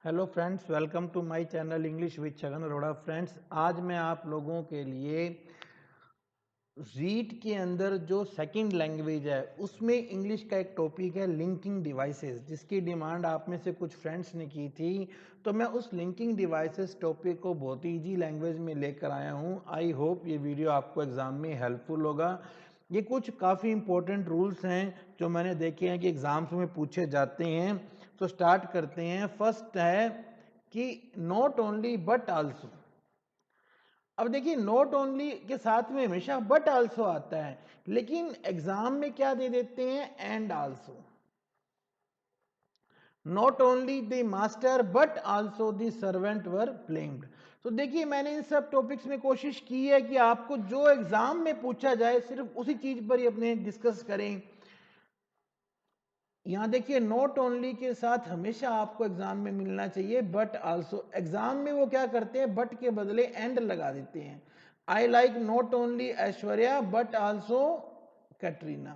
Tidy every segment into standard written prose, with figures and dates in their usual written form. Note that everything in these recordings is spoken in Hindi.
Hello friends, welcome to my channel English with Chhagan Arora. Friends, आज मैं आप लोगों के लिए रीड के अंदर जो सेकंड लैंग्वेज है उसमें इंग्लिश का एक टॉपिक है लिंकिंग डिवाइसेस, जिसकी डिमांड आप में से कुछ फ्रेंड्स ने की थी। तो मैं उस लिंकिंग डिवाइसेस टॉपिक को बहुत ही ईजी लैंग्वेज में लेकर आया हूं। आई होप ये वीडियो आपको एग्जाम में हेल्पफुल होगा। ये कुछ काफ़ी इंपॉर्टेंट रूल्स हैं जो मैंने देखे हैं कि एग्जाम्स में पूछे जाते हैं। तो स्टार्ट करते हैं। फर्स्ट है कि नॉट ओनली बट आल्सो। अब देखिए, नॉट ओनली के साथ में हमेशा बट आल्सो आता है, लेकिन एग्जाम में क्या दे देते हैं, and also. Not only the master but also the servant were blamed. तो देखिए, मैंने इन सब टॉपिक्स में कोशिश की है कि आपको जो एग्जाम में पूछा जाए सिर्फ उसी चीज पर ही अपने डिस्कस करें। यहां देखिए, नॉट ओनली के साथ हमेशा आपको एग्जाम में मिलना चाहिए बट आल्सो। एग्जाम में वो क्या करते हैं, बट के बदले एंड लगा देते हैं। I like not only Aishwarya but also Katrina.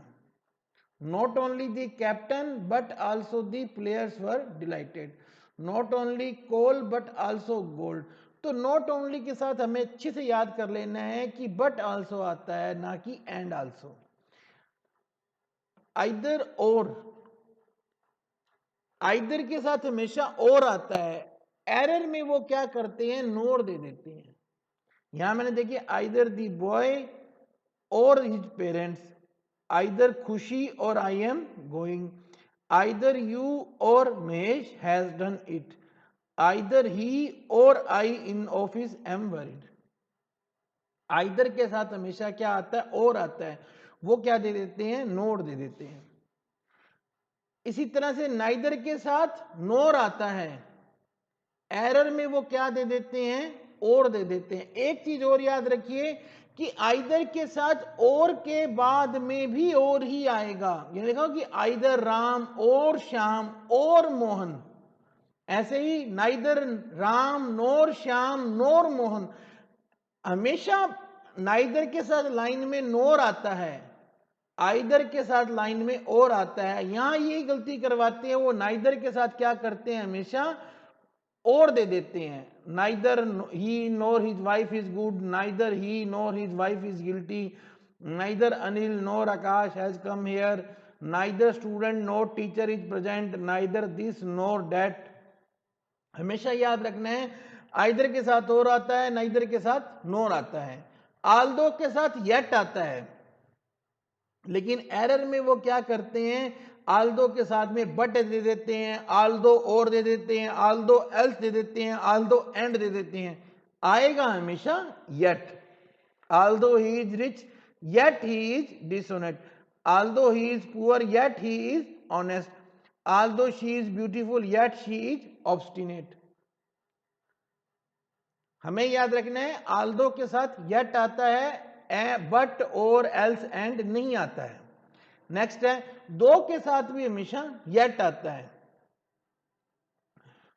Not only the captain but also the players were delighted. Not only coal but also gold. तो नॉट ओनली के साथ हमें अच्छे से याद कर लेना है कि बट आल्सो आता है, ना कि एंड आल्सो। आइदर और, आइदर के साथ हमेशा और आता है। एरर में वो क्या करते हैं, नोर दे देते हैं। यहां मैंने देखिए, आइदर दी बॉय और हिज पेरेंट्स, आइदर खुशी और I am going, either you और Mahesh has done it, either he और I in office am worried. Either के साथ हमेशा क्या आता है, और आता है। वो क्या दे देते हैं, नोर दे देते हैं। इसी तरह से नाइदर के साथ नोर आता है। एरर में वो क्या दे देते हैं, और दे देते हैं। एक चीज और याद रखिए कि आइदर के साथ और के बाद में भी और ही आएगा। ये देखो कि आइदर राम और श्याम और मोहन, ऐसे ही नाइदर राम नोर श्याम नोर मोहन। हमेशा नाइदर के साथ लाइन में नोर आता है, आइदर के साथ लाइन में और आता है। यहां ये गलती करवाते हैं, वो नाइदर के साथ क्या करते हैं, हमेशा और दे देते हैं। Neither he NOR his wife is good, neither he NOR his wife is guilty, neither Anil NOR Akash has come here, neither student NOR teacher is present, neither this NOR that. हमेशा याद रखना है, आइदर के साथ और आता है, नाइदर के साथ नोर आता है। आल्दो के साथ येट आता है, लेकिन एरर में वो क्या करते हैं, आल्दो के साथ में बट दे देते हैं, आल्दो और दे देते हैं, आल्दो एल्स दे देते हैं, आल्दो एंड दे देते हैं। आएगा हमेशा yet. Aldous he is rich yet he is dishonest, Aldous he is poor yet he is honest, Aldous she is beautiful yet she is obstinate. हमें याद रखना है, आल्दो के साथ येट आता है, बट और एल्स एंड नहीं आता है। नेक्स्ट है, दो के साथ भी हमेशा येट आता है।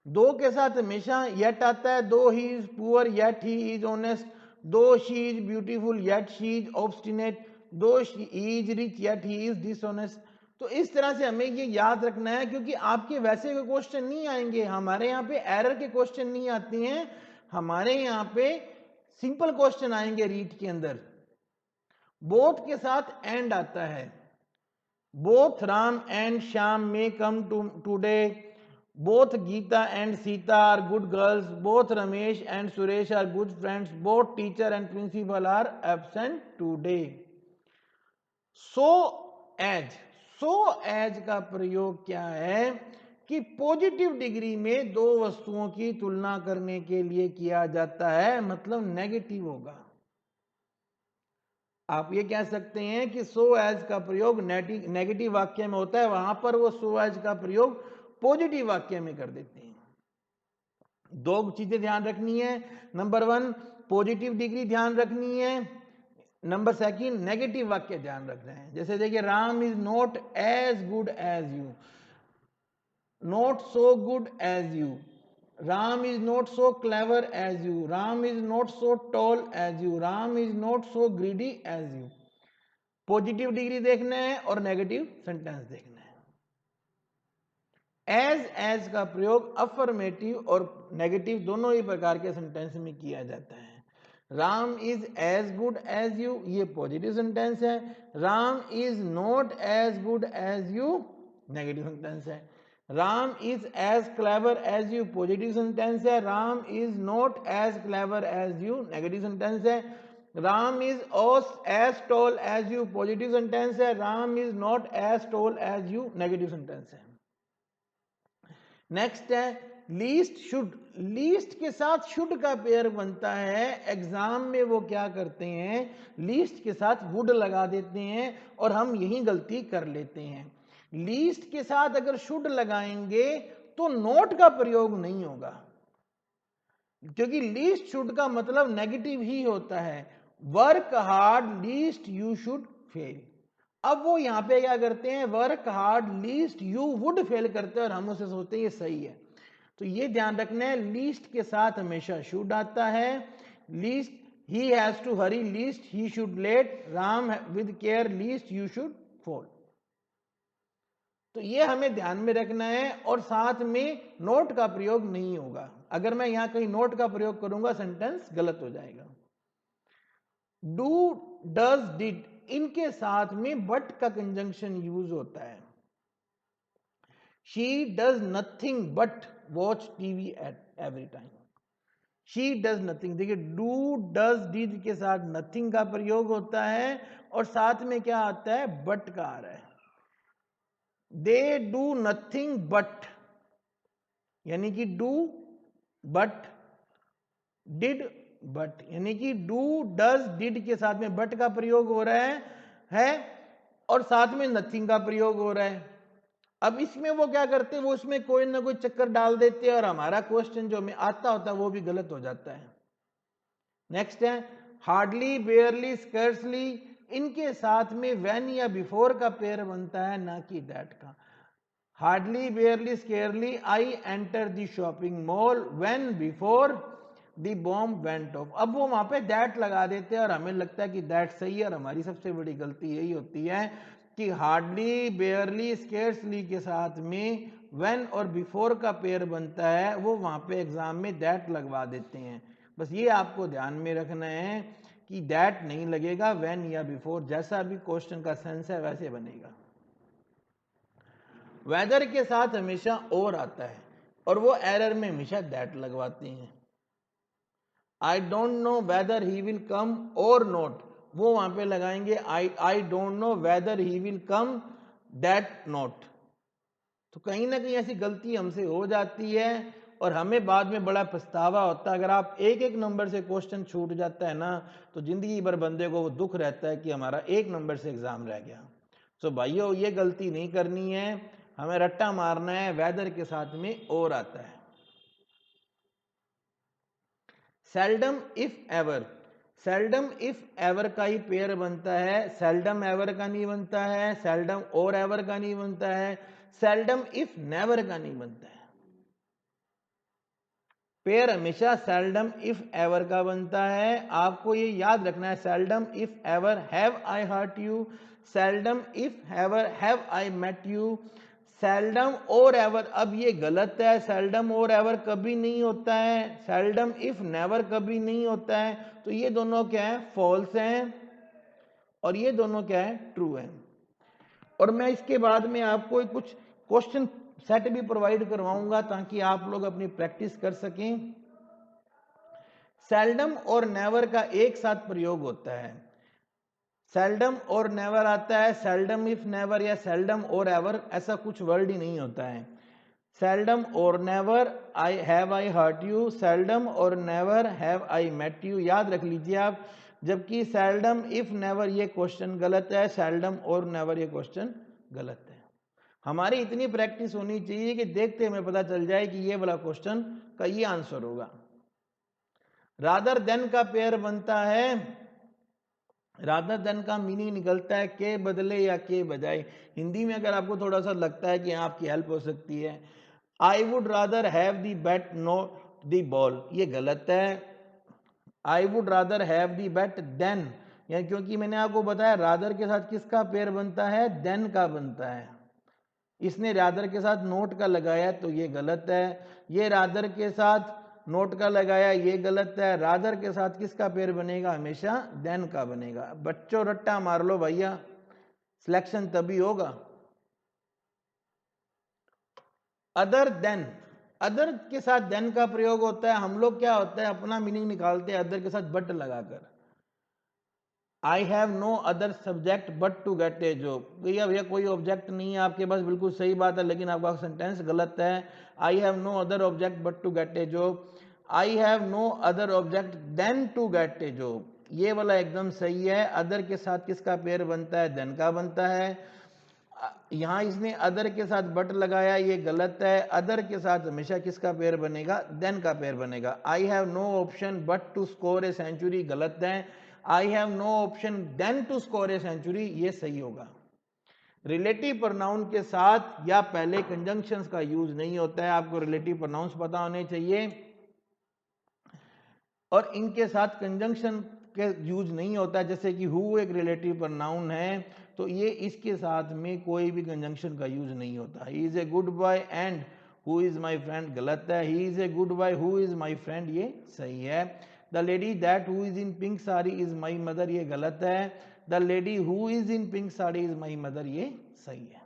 दो के साथ हमेशा येट आता है। Though he is poor yet he is honest, though she is beautiful yet she is obstinate, though she is rich yet he is dishonest. तो इस तरह से हमें ये याद रखना है, क्योंकि आपके वैसे कोई क्वेश्चन नहीं आएंगे। हमारे यहाँ पे एरर के क्वेश्चन नहीं आते हैं, हमारे यहाँ पे सिंपल क्वेश्चन आएंगे रीड के अंदर। बोथ के साथ एंड आता है। Both Ram and Shyam may come today. Both Geeta and Sita are good girls. Both Ramesh and Suresh are good friends. Both teacher and principal are absent today. So as का प्रयोग क्या है कि पॉजिटिव डिग्री में दो वस्तुओं की तुलना करने के लिए किया जाता है, मतलब नेगेटिव होगा। आप ये कह सकते हैं कि सो एज का प्रयोग नेगेटिव वाक्य में होता है, वहां पर वो सो एज का प्रयोग पॉजिटिव वाक्य में कर देते हैं। दो चीजें ध्यान रखनी है। नंबर वन, पॉजिटिव डिग्री ध्यान रखनी है। नंबर सेकंड, नेगेटिव वाक्य ध्यान रखना है। जैसे देखिए, Ram is not as good as you, not so good as you. Ram is not so clever as you. Ram is not so tall as you. Ram is not so greedy as you. Positive degree देखना है और नेगेटिव सेंटेंस देखना है। एज का प्रयोग अफर्मेटिव और नेगेटिव दोनों ही प्रकार के सेंटेंस में किया जाता है। Ram is as good as you, ये पॉजिटिव सेंटेंस है। Ram is not as good as you, negative sentence है। Ram is as clever as you, positive sentence है। Ram is not as clever as you, negative sentence है। Ram is as tall as you, positive sentence है। Ram is not as tall as you, negative sentence है। नेक्स्ट है लीस्ट शुड। लीस्ट के साथ शुड का पेयर बनता है। एग्जाम में वो क्या करते हैं, लीस्ट के साथ वुड लगा देते हैं और हम यही गलती कर लेते हैं। लीस्ट के साथ अगर शुड लगाएंगे तो नोट का प्रयोग नहीं होगा, क्योंकि लीस्ट शुड का मतलब नेगेटिव ही होता है। Work hard least you should fail. अब वो यहां पे क्या करते हैं, work hard least you would fail करते हैं और हम उसे सोचते हैं ये सही है। तो ये ध्यान रखना है, लीस्ट के साथ हमेशा शुड आता है। Lest he has to hurry lest he should late, Ram with care lest you should fall. तो ये हमें ध्यान में रखना है और साथ में नोट का प्रयोग नहीं होगा। अगर मैं यहां कहीं नोट का प्रयोग करूंगा सेंटेंस गलत हो जाएगा। डू, डज, डिड, इनके साथ में बट का कंजंक्शन यूज होता है। She does nothing but watch TV at every time. She does nothing, देखिए डू, डज, डिड के साथ नथिंग का प्रयोग होता है और साथ में क्या आता है, बट का आ रहा है। दे डू नथिंग बट, यानी कि डू बट, डिड बट, यानी कि डू, डज, डिड के साथ में बट का प्रयोग हो रहा है और साथ में नथिंग का प्रयोग हो रहा है। अब इसमें वो क्या करते हैं, वो इसमें कोई ना कोई चक्कर डाल देते हैं और हमारा क्वेश्चन जो हमें आता होता है वो भी गलत हो जाता है। नेक्स्ट है हार्डली, बेयरली, स्कर्सली, इनके साथ में व्हेन या बिफोर का पेयर बनता है, ना कि दैट का। Hardly, barely, scarcely, I enter the shopping mall when before the bomb went off. अब वो वहां पे दैट लगा देते हैं और हमें लगता है कि दैट सही है और हमारी सबसे बड़ी गलती यही होती है कि हार्डली, बेयरली, स्केयर्सली के साथ में व्हेन और बिफोर का पेयर बनता है, वो वहां पे एग्जाम में दैट लगवा देते हैं। बस ये आपको ध्यान में रखना है कि दैट नहीं लगेगा, व्हेन या बिफोर, जैसा भी क्वेश्चन का सेंस है वैसे बनेगा। वेदर के साथ हमेशा और आता है और वो एरर में हमेशा दैट लगवाते हैं। I don't know whether he will come और नॉट, वो वहां पे लगाएंगे I don't know whether he will come that not. तो कहीं ना कहीं ऐसी गलती हमसे हो जाती है और हमें बाद में बड़ा पछतावा होता है। अगर आप एक एक नंबर से क्वेश्चन छूट जाता है ना, तो जिंदगी भर बंदे को वो दुख रहता है कि हमारा एक नंबर से एग्जाम रह गया। तो भाइयों ये गलती नहीं करनी है, हमें रट्टा मारना है। वेदर के साथ में और आता है। Seldom, if ever, seldom if ever का ही पेयर बनता है, सेल्डम एवर का नहीं बनता है, सेल्डम और एवर का नहीं बनता है, सेल्डम इफ नेवर का नहीं बनता है। पेयर हमेशा सेल्डम इफ एवर का बनता है। आपको ये याद रखना है, seldom if ever have I hurt you, seldom if ever have I met you, seldom और एवर। अब ये गलत है, सेल्डम और एवर कभी नहीं होता है, सेल्डम इफ नेवर कभी नहीं होता है। तो ये दोनों क्या है, फॉल्स हैं और ये दोनों क्या है, ट्रू है। और मैं इसके बाद में आपको कुछ क्वेश्चन सेट भी प्रोवाइड करवाऊंगा ताकि आप लोग अपनी प्रैक्टिस कर सकें। सेल्डम और नेवर का एक साथ प्रयोग होता है। सेल्डम और नेवर आता है, सेल्डम इफ नेवर या सेल्डम और एवर, ऐसा कुछ वर्ड ही नहीं होता है। सेल्डम और never, I have I hurt you, seldom और never have I met you, याद रख लीजिए आप। जबकि सेल्डम इफ नेवर ये क्वेश्चन गलत है, सेल्डम और नेवर ये क्वेश्चन गलत है। हमारी इतनी प्रैक्टिस होनी चाहिए कि देखते हमें पता चल जाए कि ये वाला क्वेश्चन का ये आंसर होगा। रादर देन का पेयर बनता है, रादर देन का मीनिंग निकलता है के बदले या के बजाय। हिंदी में अगर आपको थोड़ा सा लगता है कि आपकी हेल्प हो सकती है, I would rather have the bat not the ball, ये गलत है। I would rather have the bat than, या क्योंकि मैंने आपको बताया रादर के साथ किसका पेयर बनता है, देन का बनता है, इसने रादर के साथ नोट का लगाया तो ये गलत है, ये रादर के साथ नोट का लगाया ये गलत है। रादर के साथ किसका पेयर बनेगा? हमेशा देन का बनेगा। बच्चों रट्टा मार लो भैया, सिलेक्शन तभी होगा। अदर देन, अदर के साथ देन का प्रयोग होता है। हम लोग क्या होता है अपना मीनिंग निकालते हैं अदर के साथ बट लगाकर। I have no other subject but to get a job. भैया भैया कोई ऑब्जेक्ट नहीं है आपके पास, बिल्कुल सही बात है, लेकिन आपका सेंटेंस गलत है। I have no other object but to get a job. I have no other object than to get a job, ये वाला एकदम सही है। अदर के साथ किसका पेयर बनता है? देन का बनता है। यहां इसने अदर के साथ बट लगाया, ये गलत है। अदर के साथ हमेशा किसका पेयर बनेगा? देन का पेयर बनेगा। I have no option but to score a century, गलत है। I have no option than to score a century, ये सही होगा। रिलेटिव प्रोनाउन के साथ या पहले कंजंक्शंस का यूज नहीं होता है, आपको रिलेटिव प्रोनाउंस पता होने चाहिए। और इनके साथ कंजंक्शन के यूज नहीं होता है, जैसे कि हु एक रिलेटिव प्रोनाउन है तो ये इसके साथ में कोई भी कंजंक्शन का यूज नहीं होता। He is a good boy and who is my friend, गलत है। He is a good boy who is my friend, ये सही है। The lady that who is in pink sari is my mother, ये गलत है। The lady who is in pink sari is my mother, ये सही है।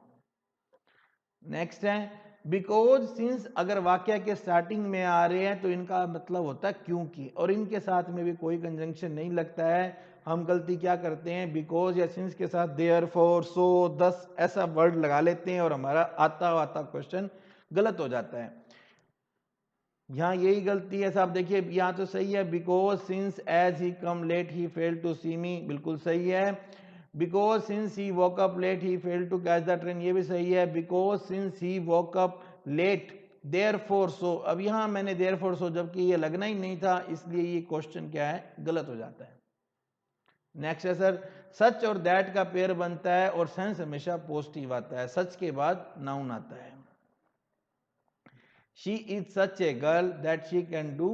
नेक्स्ट है बिकॉज सिंस, अगर वाक्य के स्टार्टिंग में आ रहे हैं तो इनका मतलब होता है क्योंकि, और इनके साथ में भी कोई कंजंक्शन नहीं लगता है। हम गलती क्या करते हैं, बिकॉज या सिंस के साथ देयर फॉर सो दस ऐसा वर्ड लगा लेते हैं और हमारा आता क्वेश्चन गलत हो जाता है। यहाँ यही गलती है साहब, देखिए यहाँ तो सही है, because since as he come late he fail to see me, बिल्कुल सही है। Because since he walk up late he fail to catch the train, ये भी सही है। Because since he walk up late therefore so, अब यहाँ मैंने देयर फोर सो जबकि ये लगना ही नहीं था, इसलिए ये क्वेश्चन क्या है, गलत हो जाता है। नेक्स्ट है सर, सच और दैट का पेयर बनता है और सेंस हमेशा पॉजिटिव आता है। सच के बाद नाउन आता है। She is such a girl that she can do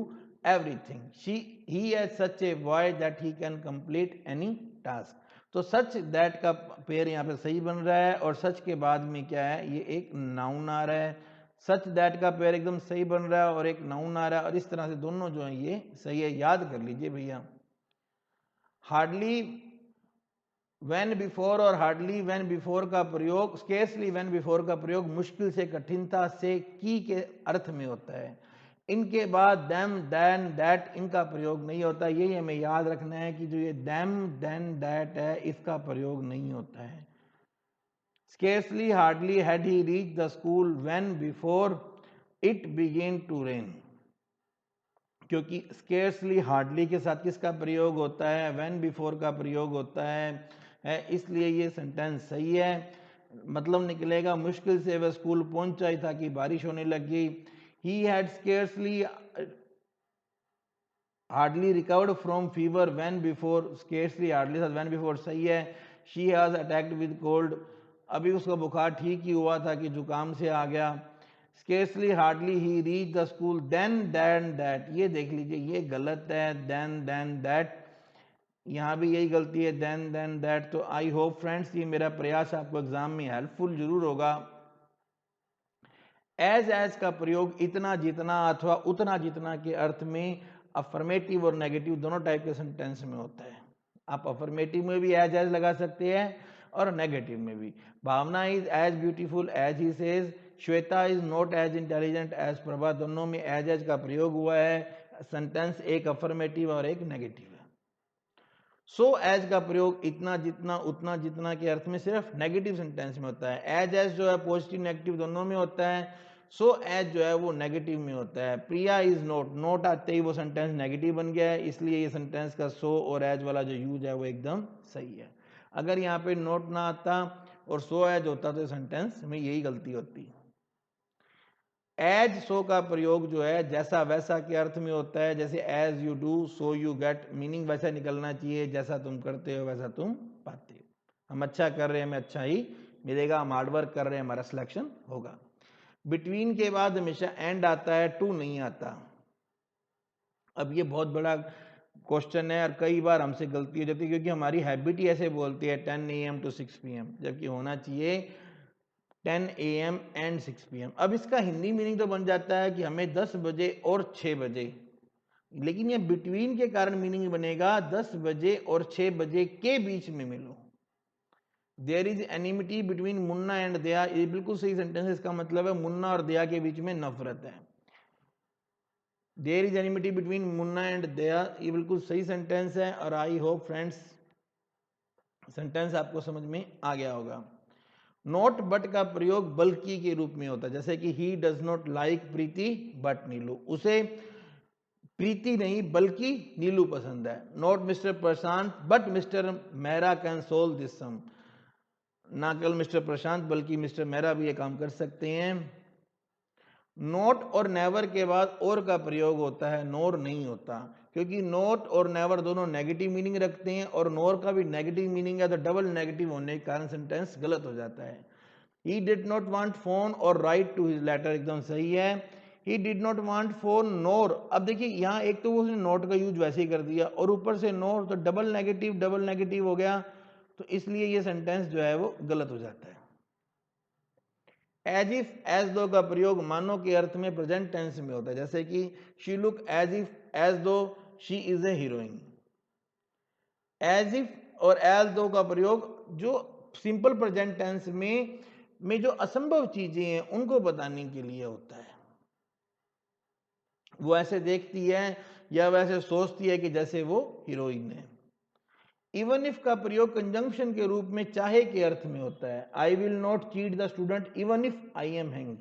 everything. He is such a boy that he can complete any task. तो सच दैट का पेयर यहाँ पे सही बन रहा है और सच के बाद में क्या है, ये एक नाउन आ रहा है। सच दैट का पेयर एकदम सही बन रहा है और एक नाउन आ रहा है, और इस तरह से दोनों जो है ये सही है। याद कर लीजिए भैया, हार्डली व्हेन बिफोर और हार्डली व्हेन बिफोर का प्रयोग, स्केर्सली व्हेन बिफोर का प्रयोग मुश्किल से, कठिनता से, की के अर्थ में होता है। इनके बाद देम, देन, दैट इनका प्रयोग नहीं होता। यही हमें याद रखना है कि जो ये देम, देन, दैट है इसका प्रयोग नहीं होता है। Scarcely hardly had he reach the school when before it began to rain, क्योंकि स्केर्सली हार्डली के साथ किसका प्रयोग होता है, व्हेन बिफोर का प्रयोग होता है, इसलिए ये सेंटेंस सही है। मतलब निकलेगा मुश्किल से वह स्कूल पहुंचा ही था कि बारिश होने लगी। He had scarcely hardly recovered from fever when before, scarcely hardly साथ व्हेन बिफोर सही है। She has attacked with cold, अभी उसका बुखार ठीक ही हुआ था कि जुकाम से आ गया। Scarcely hardly he reach the school then, than, that, ये देख लीजिए ये गलत है। देन, देन, दैट, यहाँ भी यही गलती है, देन, देन, दैट। तो आई होप फ्रेंड्स ये मेरा प्रयास आपको एग्जाम में हेल्पफुल जरूर होगा। एज का प्रयोग इतना जितना अथवा उतना जितना के अर्थ में अफर्मेटिव और नेगेटिव दोनों टाइप के सेंटेंस में होता है। आप अफर्मेटिव में भी एज लगा सकते हैं और नेगेटिव में भी। Bhavna is as beautiful as he says, Shweta is not as intelligent as Prabha, दोनों में एज का प्रयोग हुआ है। सेंटेंस एक अफर्मेटिव और एक नेगेटिव है। सो एज का प्रयोग इतना जितना उतना जितना के अर्थ में सिर्फ नेगेटिव सेंटेंस में होता है। एज जो है पॉजिटिव नेगेटिव दोनों में होता है। सो एज जो है वो नेगेटिव में होता है। प्रिया इज नोट, नोट आते ही वो सेंटेंस नेगेटिव बन गया है, इसलिए ये सेंटेंस का सो और एज वाला जो यूज है वो एकदम सही है। अगर यहाँ पे नोट ना आता और सो एज होता तो सेंटेंस में यही गलती होती। एज सो का प्रयोग जो है जैसा वैसा के अर्थ में होता है, जैसे as you do so you get, meaning वैसा निकलना चाहिए, जैसा तुम करते हो वैसा तुम पाते हो। हम अच्छा कर रहे हैं हमें अच्छा ही मिलेगा, हम हार्डवर्क कर रहे हैं हमारा सिलेक्शन होगा। बिटवीन के बाद हमेशा एंड आता है, टू नहीं आता। अब ये बहुत बड़ा क्वेश्चन है और कई बार हमसे गलती हो जाती है, क्योंकि हमारी हैबिट ही ऐसे बोलती है 10 AM to 6 PM, जबकि होना चाहिए 10 AM एंड 6 PM। अब इसका हिंदी मीनिंग तो बन जाता है कि हमें 10 बजे और 6 बजे, लेकिन ये बिटवीन के कारण मीनिंग बनेगा 10 बजे और 6 बजे के बीच में मिलो। There is enmity between Munna and Daya, ये बिल्कुल सही सेंटेंस है। इसका मतलब है मुन्ना और दया के बीच में नफरत है। There is enmity between Munna and Daya, ये बिल्कुल सही सेंटेंस है। और आई होप फ्रेंड्स सेंटेंस आपको समझ में आ गया होगा। नॉट बट का प्रयोग बल्कि के रूप में होता है, जैसे कि he does not like Preeti but Neelu, उसे प्रीति नहीं बल्कि नीलू पसंद है। Not mister Prashant but mister Mehra can solve this sum, ना केवल मिस्टर प्रशांत बल्कि मिस्टर मेहरा भी ये काम कर सकते हैं। नोट और नेवर के बाद और का प्रयोग होता है, नोर नहीं होता, क्योंकि नोट और नेवर दोनों नेगेटिव मीनिंग रखते हैं और नोर का भी नेगेटिव मीनिंग है, तो डबल नेगेटिव होने के कारण सेंटेंस गलत हो जाता है। He did not want phone और राइट टू हिज लेटर, एकदम सही है। He did not want phone nor, अब देखिए यहाँ एक तो उसने नोट का यूज वैसे ही कर दिया और ऊपर से नोर, तो डबल नेगेटिव हो गया, तो इसलिए ये सेंटेंस जो है वो गलत हो जाता है। एज इफ एज दो का प्रयोग मानो के अर्थ में प्रेजेंट टेंस में होता है, जैसे कि she look as if as though she is a heroine. As if और एज दो का प्रयोग जो सिंपल प्रेजेंट टेंस में जो असंभव चीजें हैं उनको बताने के लिए होता है। वो ऐसे देखती है या वैसे सोचती है कि जैसे वो हीरोइन है। इवन इफ का प्रयोग कंजंक्शन के रूप में चाहे के अर्थ में होता है। I will not cheat the student even if I am hanged,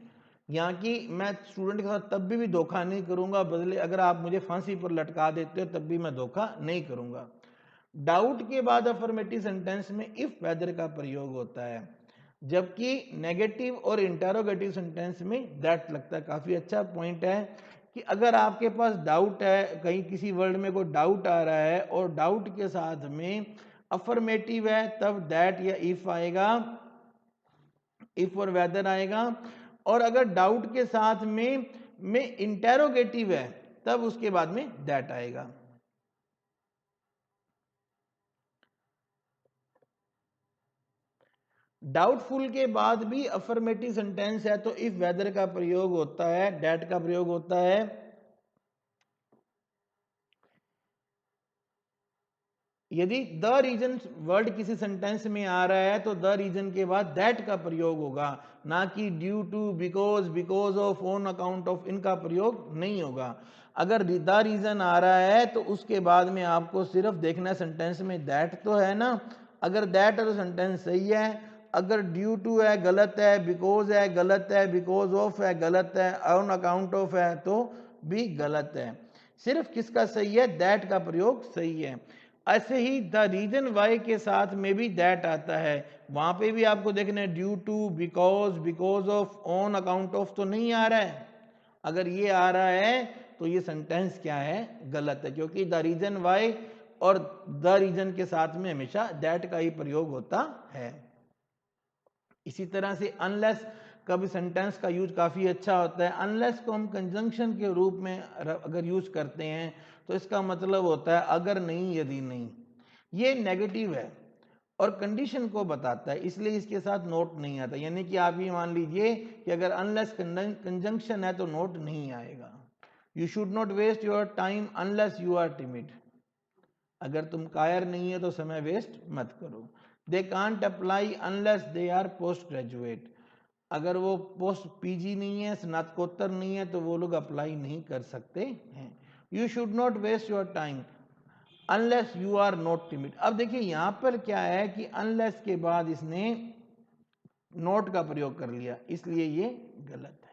यहाँ की मैं स्टूडेंट के साथ तब भी धोखा नहीं करूंगा, बदले अगर आप मुझे फांसी पर लटका देते हो तब भी मैं धोखा नहीं करूंगा। डाउट के बाद अफर्मेटिव सेंटेंस में इफ वेदर का प्रयोग होता है, जबकि नेगेटिव और इंटरोगेटिव सेंटेंस में दैट लगता है। काफी अच्छा पॉइंट है कि अगर आपके पास डाउट है, कहीं किसी वर्ड में कोई डाउट आ रहा है और डाउट के साथ में अफर्मेटिव है, तब दैट या इफ आएगा, इफ और वेदर आएगा। और अगर डाउट के साथ में इंटेरोगेटिव है, तब उसके बाद में दैट आएगा। डाउटफुल के बाद भी अफर्मेटिव सेंटेंस है तो इफ वेदर का प्रयोग होता है, दैट का प्रयोग होता है। यदि द रीजन वर्ड किसी सेंटेंस में आ रहा है तो द रीजन के बाद दैट का प्रयोग होगा, ना कि due to, because of, on account of, इनका प्रयोग नहीं होगा। अगर द रीजन आ रहा है तो उसके बाद में आपको सिर्फ देखना है सेंटेंस में दैट तो है ना, अगर दैट है तो सेंटेंस सही है। अगर ड्यू टू है गलत है, बिकॉज है गलत है, बिकॉज ऑफ है गलत है, ऑन अकाउंट ऑफ है तो भी गलत है। सिर्फ किसका सही है, दैट का प्रयोग सही है। ऐसे ही द रीजन वाई के साथ में भी दैट आता है, वहां पे भी आपको देखना है due to, because of, on account of तो नहीं आ रहा है। अगर ये आ रहा है तो ये सेंटेंस क्या है, गलत है, क्योंकि द रीजन वाई और द रीजन के साथ में हमेशा दैट का ही प्रयोग होता है। इसी तरह से अनलेस का भी सेंटेंस का यूज काफी अच्छा होता है। अनलेस को हम कंजंक्शन के रूप में अगर यूज करते हैं तो इसका मतलब होता है अगर नहीं, यदि नहीं। ये नेगेटिव है और कंडीशन को बताता है, इसलिए इसके साथ नोट नहीं आता। यानी कि आप ये मान लीजिए कि अगर अनलेस कंजंक्शन है तो नोट नहीं आएगा। You should not waste your time unless you are timid, अगर तुम कायर नहीं है तो समय वेस्ट मत करो। They can't apply unless they R post graduate, अगर वो पोस्ट पीजी नहीं है, स्नातकोत्तर नहीं है, तो वो लोग अप्लाई नहीं कर सकते हैं। You should not waste your time unless you are not timid. अब देखिए यहां पर क्या है कि अनलेस के बाद इसने नोट का प्रयोग कर लिया, इसलिए ये गलत है।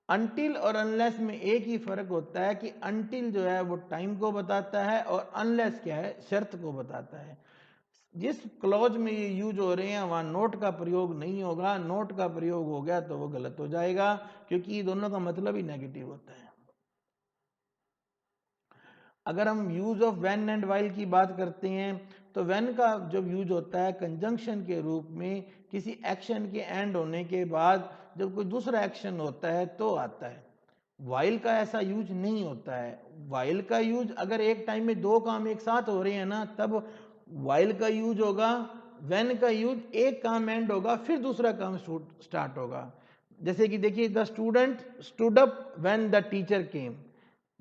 अनटिल और अनलेस में एक ही फर्क होता है कि अनटिल जो है वो टाइम को बताता है और अनलेस क्या है, शर्त को बताता है। जिस क्लॉज में ये यूज हो रहे हैं वहां नोट का प्रयोग नहीं होगा, नोट का प्रयोग हो गया तो वो गलत हो जाएगा, क्योंकि ये दोनों का मतलब ही नेगेटिव होता है। अगर हम use of when and while की बात करते हैं तो व्हेन का जब यूज होता है कंजंक्शन के रूप में, किसी एक्शन के एंड होने के बाद जब कोई दूसरा एक्शन होता है तो आता है। व्हाइल का ऐसा यूज नहीं होता है। व्हाइल का यूज अगर एक टाइम में दो काम एक साथ हो रहे हैं ना, तब व्हाइल का यूज होगा। व्हेन का यूज एक काम एंड होगा फिर दूसरा काम स्टार्ट होगा। जैसे कि देखिए the student stood up when the teacher came,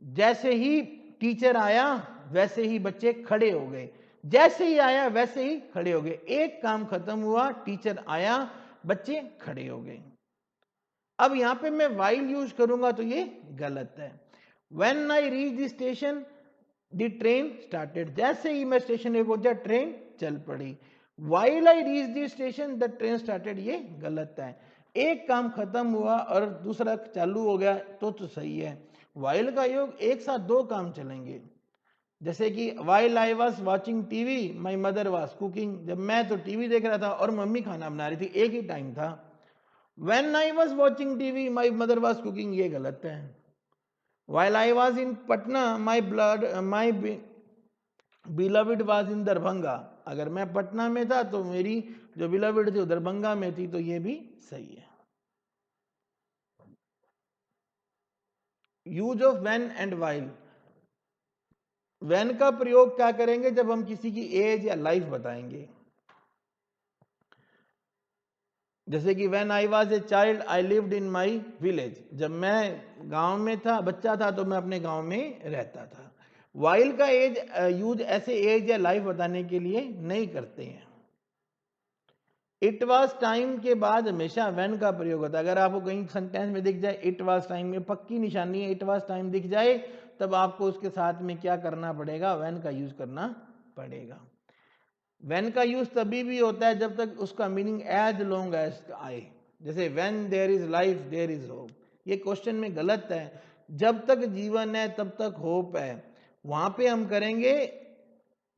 जैसे ही टीचर आया वैसे ही बच्चे खड़े हो गए, जैसे ही आया वैसे ही खड़े हो गए, एक काम खत्म हुआ, टीचर आया, बच्चे खड़े हो गए। अब यहां पे मैं वाइल यूज करूंगा तो ये गलत है। When I reach the station the train started, जैसे ही मैं स्टेशन पे पहुंचा ट्रेन चल पड़ी। While I reach the station the train started, ये गलत है। एक काम खत्म हुआ और दूसरा चालू हो गया तो सही है। वाइल का योग एक साथ दो काम चलेंगे। जैसे कि while I was watching TV my mother was cooking, जब मैं तो टीवी देख रहा था और मम्मी खाना बना रही थी, एक ही टाइम था। When I was watching TV, my mother was cooking, ये गलत है। While I was in Patna, my beloved was in Darbhanga, अगर मैं पटना में था तो मेरी जो beloved थी वो दरभंगा में थी, तो ये भी सही है। Use of when and while, when का प्रयोग क्या करेंगे जब हम किसी की एज या लाइफ बताएंगे। जैसे कि when I was a child I lived in my village, जब मैं गांव में था, बच्चा था तो मैं अपने गांव में रहता था। वाइल का एज यूज ऐसे एज या लाइफ बताने के लिए नहीं करते हैं। इट वॉज टाइम के बाद हमेशा व्हेन का प्रयोग होता है। अगर आपको कहीं सेंटेंस में दिख जाए इट वॉज टाइम, में पक्की निशानी है, इट वॉज टाइम दिख जाए तब आपको उसके साथ में क्या करना पड़ेगा, व्हेन का यूज करना पड़ेगा। व्हेन का यूज तभी भी होता है जब तक उसका मीनिंग एज लॉन्ग एज आए। जैसे when there is life there is hope, ये क्वेश्चन में गलत है। जब तक जीवन है तब तक होप है, वहां पे हम करेंगे,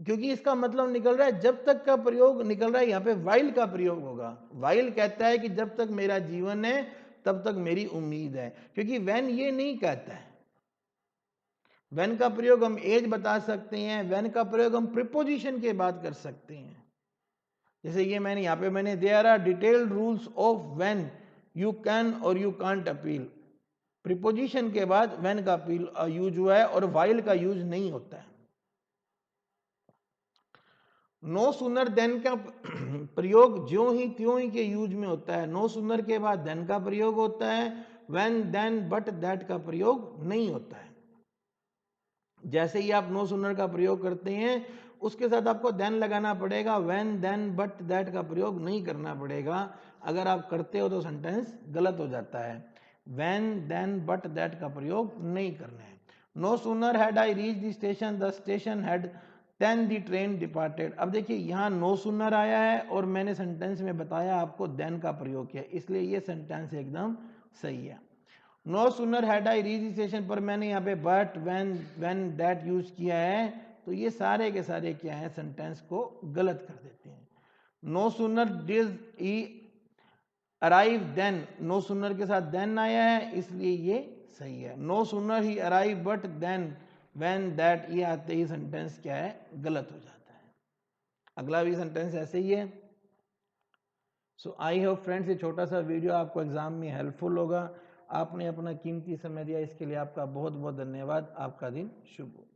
क्योंकि इसका मतलब निकल रहा है जब तक का प्रयोग निकल रहा है, यहाँ पे वाइल का प्रयोग होगा। वाइल कहता है कि जब तक मेरा जीवन है तब तक मेरी उम्मीद है, क्योंकि व्हेन ये नहीं कहता है। व्हेन का प्रयोग हम एज बता सकते हैं, व्हेन का प्रयोग हम प्रीपोजिशन के बाद कर सकते हैं। जैसे ये मैंने यहाँ पे मैंने there are detailed rules of when you can or you can't appeal, preposition के बाद व्हेन का अपील यूज हुआ है और वाइल का यूज नहीं होता है। नो सुनर देन का प्रयोग ज्यों ही त्यों ही के यूज में होता है। नो सुनर के बाद देन का प्रयोग होता है, व्हेन देन बट दैट का प्रयोग नहीं होता है। जैसे ही आप नो सुनर का प्रयोग करते हैं उसके साथ आपको देन लगाना पड़ेगा, व्हेन देन बट दैट का प्रयोग नहीं करना पड़ेगा। अगर आप करते हो तो सेंटेंस गलत हो जाता है। व्हेन देन बट दैट का प्रयोग नहीं करना है। No sooner had I reach the station the station had then the train departed. अब देखिए यहाँ नो सुनर आया है और मैंने सेंटेंस में बताया आपको देन का प्रयोग किया, इसलिए ये सेंटेंस एकदम सही है। No sooner had I reach station पर मैंने यहाँ पे but when when that use किया है, तो ये सारे के सारे क्या है, सेंटेंस को गलत कर देते हैं। No sooner did he arrive then, no sooner के साथ देन आया है इसलिए ये सही है। No sooner he arrive but then when that, ये आते ही सेंटेंस क्या है, गलत हो जाता है। अगला भी सेंटेंस ऐसे ही है। सो आई होप फ्रेंड्स ये छोटा सा वीडियो आपको एग्जाम में हेल्पफुल होगा। आपने अपना कीमती समय दिया, इसके लिए आपका बहुत बहुत धन्यवाद। आपका दिन शुभ हो।